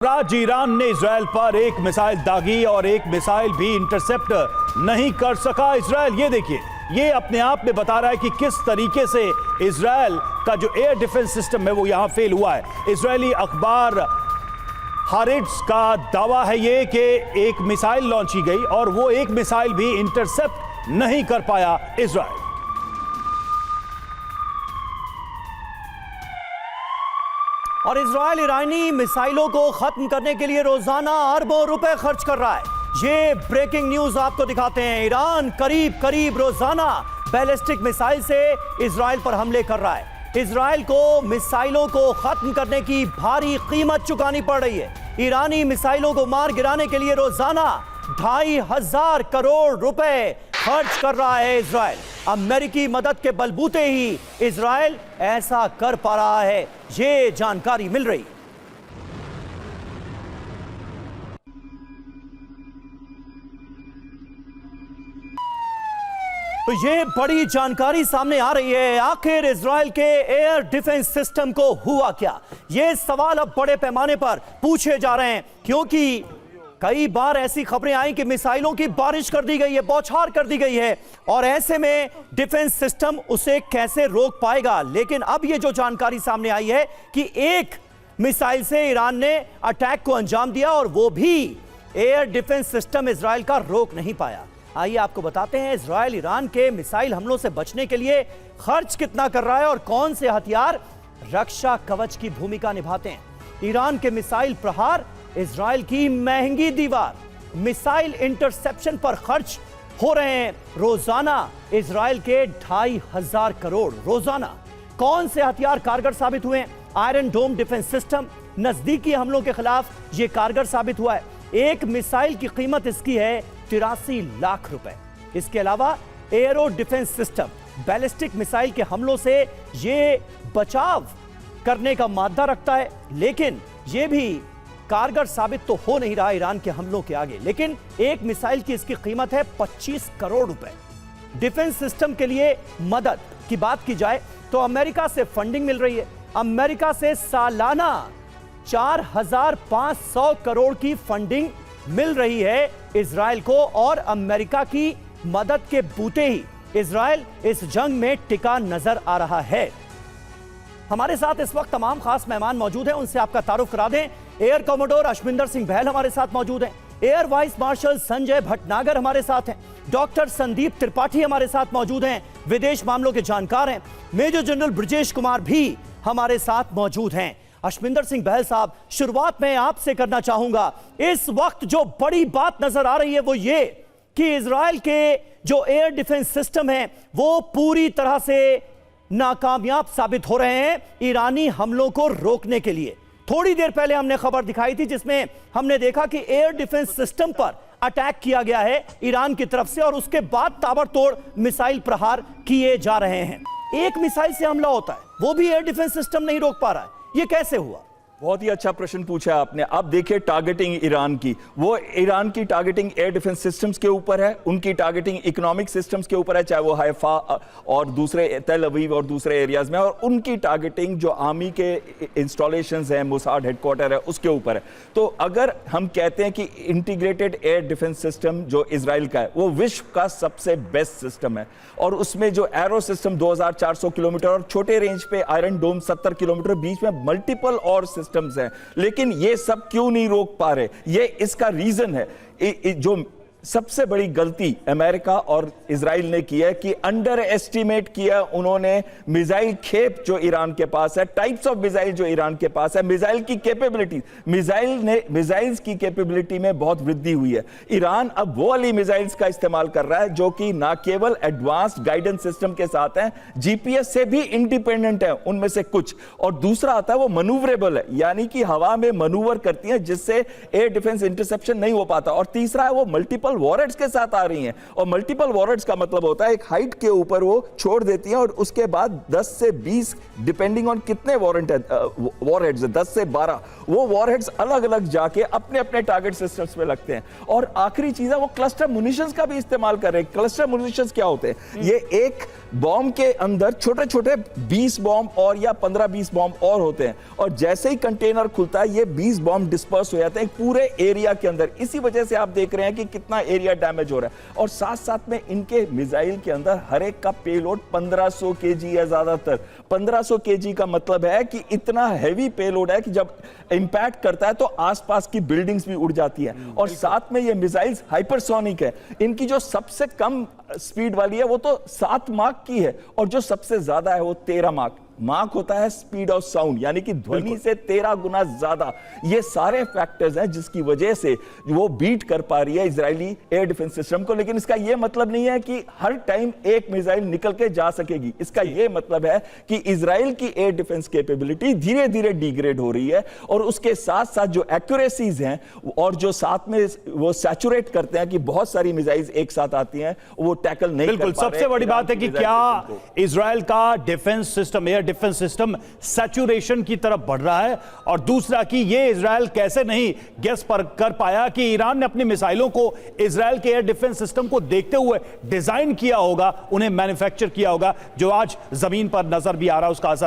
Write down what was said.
आज ईरान ने इजराइल पर एक मिसाइल दागी और एक मिसाइल भी इंटरसेप्ट नहीं कर सका इजराइल। ये देखिए, ये अपने आप में बता रहा है कि किस तरीके से इजराइल का जो एयर डिफेंस सिस्टम है वो यहां फेल हुआ है। इजरायली अखबार हारेट्स का दावा है ये कि एक मिसाइल लॉन्च की गई और वो एक मिसाइल भी इंटरसेप्ट नहीं कर पाया इजराइल। और इजराइल ईरानी मिसाइलों को खत्म करने के लिए रोजाना अरबों रुपए खर्च कर रहा है। ये ब्रेकिंग न्यूज आपको दिखाते हैं। ईरान करीब करीब रोजाना बैलिस्टिक मिसाइल से इजराइल पर हमले कर रहा है। इजराइल को मिसाइलों को खत्म करने की भारी कीमत चुकानी पड़ रही है। ईरानी मिसाइलों को मार गिराने के लिए रोजाना 2500 करोड़ रुपए खर्च कर रहा है इजराइल। अमेरिकी मदद के बलबूते ही इजराइल ऐसा कर पा रहा है, ये जानकारी मिल रही। तो ये बड़ी जानकारी सामने आ रही है। आखिर इजराइल के एयर डिफेंस सिस्टम को हुआ क्या? ये सवाल अब बड़े पैमाने पर पूछे जा रहे हैं, क्योंकि कई बार ऐसी खबरें आई कि मिसाइलों की बारिश कर दी गई है, बौछार कर दी गई है, और ऐसे में डिफेंस सिस्टम उसे कैसे रोक पाएगा। लेकिन अब ये जो जानकारी सामने आई है कि एक मिसाइल से ईरान ने अटैक को अंजाम दिया और वो भी एयर डिफेंस सिस्टम इजराइल का रोक नहीं पाया। आइए आपको बताते हैं इजराइल ईरान के मिसाइल हमलों से बचने के लिए खर्च कितना कर रहा है और कौन से हथियार रक्षा कवच की भूमिका निभाते हैं। ईरान के मिसाइल प्रहार, इजराइल की महंगी दीवार, मिसाइल इंटरसेप्शन पर खर्च हो रहे हैं रोजाना इजराइल के 2500 करोड़ रोजाना। कौन से हथियार कारगर साबित हुए? आयरन डोम डिफेंस सिस्टम नजदीकी हमलों के खिलाफ यह कारगर साबित हुआ है। एक मिसाइल की कीमत इसकी है 83 लाख रुपए। इसके अलावा aero defence system ballistic missile के हमलों से यह बचाव करने का मादा रखता है, लेकिन यह भी कारगर साबित तो हो नहीं रहा ईरान के हमलों के आगे। लेकिन एक मिसाइल की इसकी कीमत है 25 करोड़ रुपए। डिफेंस सिस्टम के लिए मदद की बात की जाए तो अमेरिका से फंडिंग मिल रही है। अमेरिका से सालाना 4500 करोड़ की फंडिंग मिल रही है इजराइल को, और अमेरिका की मदद के बूते ही इजराइल इस जंग में टिका नजर आ रहा है। हमारे साथ इस वक्त तमाम खास मेहमान मौजूद हैं, उनसे आपका तारुफ करा दें। एयर कमोडोर अश्विंदर सिंह बहल हमारे साथ मौजूद हैं, air vice marshal Sanjay Bhatnagar हमारे साथ हैं, डॉक्टर संदीप त्रिपाठी हमारे साथ मौजूद हैं, विदेश मामलों के जानकार हैं, मेजर जनरल ब्रजेश कुमार भी हमारे साथ मौजूद हैं। अश्विंदर सिंह बहल साहब, शुरुआत में आपसे करना चाहूंगा, इस वक्त जो बड़ी बात नजर आ रही है वो ये कि इजराइल के जो एयर डिफेंस सिस्टम है वो पूरी तरह से नाकामयाब साबित हो रहे हैं ईरानी हमलों को रोकने के लिए। थोड़ी देर पहले हमने खबर दिखाई थी जिसमें हमने देखा कि एयर डिफेंस सिस्टम पर अटैक किया गया है ईरान की तरफ से, और उसके बाद ताबड़तोड़ मिसाइल प्रहार किए जा रहे हैं। एक मिसाइल से हमला होता है, वो भी एयर डिफेंस सिस्टम नहीं रोक पा रहा है, ये कैसे हुआ? बहुत ही अच्छा प्रश्न पूछा आपने। अब देखिए टारगेटिंग ईरान की, वो ईरान की टारगेटिंग एयर डिफेंस सिस्टम्स के ऊपर है, उनकी टारगेटिंग इकोनॉमिक सिस्टम्स के ऊपर है, चाहे वो हाइफा और दूसरे तेल अवीव और दूसरे एरियाज में, और उनकी टारगेटिंग जो आर्मी के इंस्टॉलेशंस हैं, मोसाद हेडक्वार्टर है, उसके ऊपर है। तो अगर हम कहते हैं कि इंटीग्रेटेड एयर डिफेंस सिस्टम जो इजराइल का है वो विश्व का सबसे बेस्ट सिस्टम है, और उसमें जो एरो सिस्टम 2400 किलोमीटर और छोटे रेंज पे आयरन डोम 70 किलोमीटर, बीच में मल्टीपल और हैं, लेकिन ये सब क्यों नहीं रोक पा रहे? ये इसका रीजन है जो सबसे बड़ी गलती अमेरिका और इजराइल ने की है कि अंडर एस्टिमेट किया उन्होंने मिसाइल खेप जो ईरान के पास है, टाइप्स ऑफ मिसाइल जो ईरान के पास है, मिसाइल की कैपेबिलिटी, मिसाइल्स की कैपेबिलिटी में बहुत वृद्धि हुई है। ईरान अब वो वाली मिसाइल्स का इस्तेमाल कर रहा है जो कि ना केवल एडवांस्ड गाइडेंस सिस्टम के साथ हैं, जीपीएस से भी इंडिपेंडेंट है उनमें से कुछ, और दूसरा आता है वो मनूवरेबल है, यानी कि हवा में मनूवर करती है जिससे एयर डिफेंस इंटरसेप्शन नहीं हो पाता, और तीसरा है वो मल्टीपल वॉरेट्स के साथ आ रही हैं। और मल्टीपल वॉरेट्स का मतलब होता है एक हाइट के ऊपर वो छोड़ देती हैं और उसके बाद 10 से 20 डिपेंडिंग ऑन कितने वॉरहेड्स 10 से 12 वो वॉरहेड्स अलग अलग जाके अपने अपने टारगेट सिस्टम्स पे लगते हैं। और आखिरी चीज है वो क्लस्टर मुनिशंस का भी इस्तेमाल कर रहे हैं। क्लस्टर मुनिशंस क्या होते हैं? ये एक बॉम्ब के अंदर छोटे छोटे 20 बॉम्ब और या 15-20 बॉम्ब और होते हैं, और जैसे ही कंटेनर खुलता है ये 20 बॉम्ब डिस्पर्स हो जाते हैं पूरे एरिया के अंदर। इसी वजह से आप देख रहे हैं कि कितना एरिया डैमेज हो रहा है। और साथ साथ में इनके मिसाइल के अंदर हर एक का पेलोड 1500 केजी है। ज्यादातर 1500 केजी का मतलब है कि इतना हैवी पेलोड है कि जब इंपैक्ट करता है तो आसपास की बिल्डिंग्स भी उड़ जाती है। और साथ में ये मिसाइल्स हाइपरसोनिक है। इनकी जो सबसे कम स्पीड वाली है वो तो 7 माक की है, और जो सबसे ज्यादा है वो 13 माक। माक होता है स्पीड ऑफ साउंड, यानी कि ध्वनि से 13 गुना ज्यादा। ये सारे फैक्टर्स हैं जिसकी वजह से वो बीट कर पा रही है इजरायली एयर डिफेंस सिस्टम को। लेकिन इसका यह मतलब नहीं है कि हर टाइम एक मिसाइल निकल के जा सकेगी। इसका यह मतलब है कि इजराइल की एयर डिफेंस कैपेबिलिटी धीरे धीरे डिग्रेड हो रही है, और उसके साथ साथ जो एक्यूरेसीज हैं और जो साथ में वो सैचुरेट करते हैं कि बहुत सारी मिसाइल्स एक साथ आती हैं, वो टैकल नहीं कर पा रहे। बिल्कुल, सबसे बड़ी बात है कि क्या इजराइल का defence system, air defence system saturation की तरफ बढ़ रहा है, और दूसरा कि ये इजराइल कैसे नहीं गेस पर कर पाया कि ईरान ने अपनी मिसाइलों को इजराइल के एयर डिफेंस सिस्टम को देखते हुए डिजाइन किया होगा, उन्हें मैन्युफैक्चर किया होगा, जो आज जमीन पर नजर भी आ रहा है उसका असर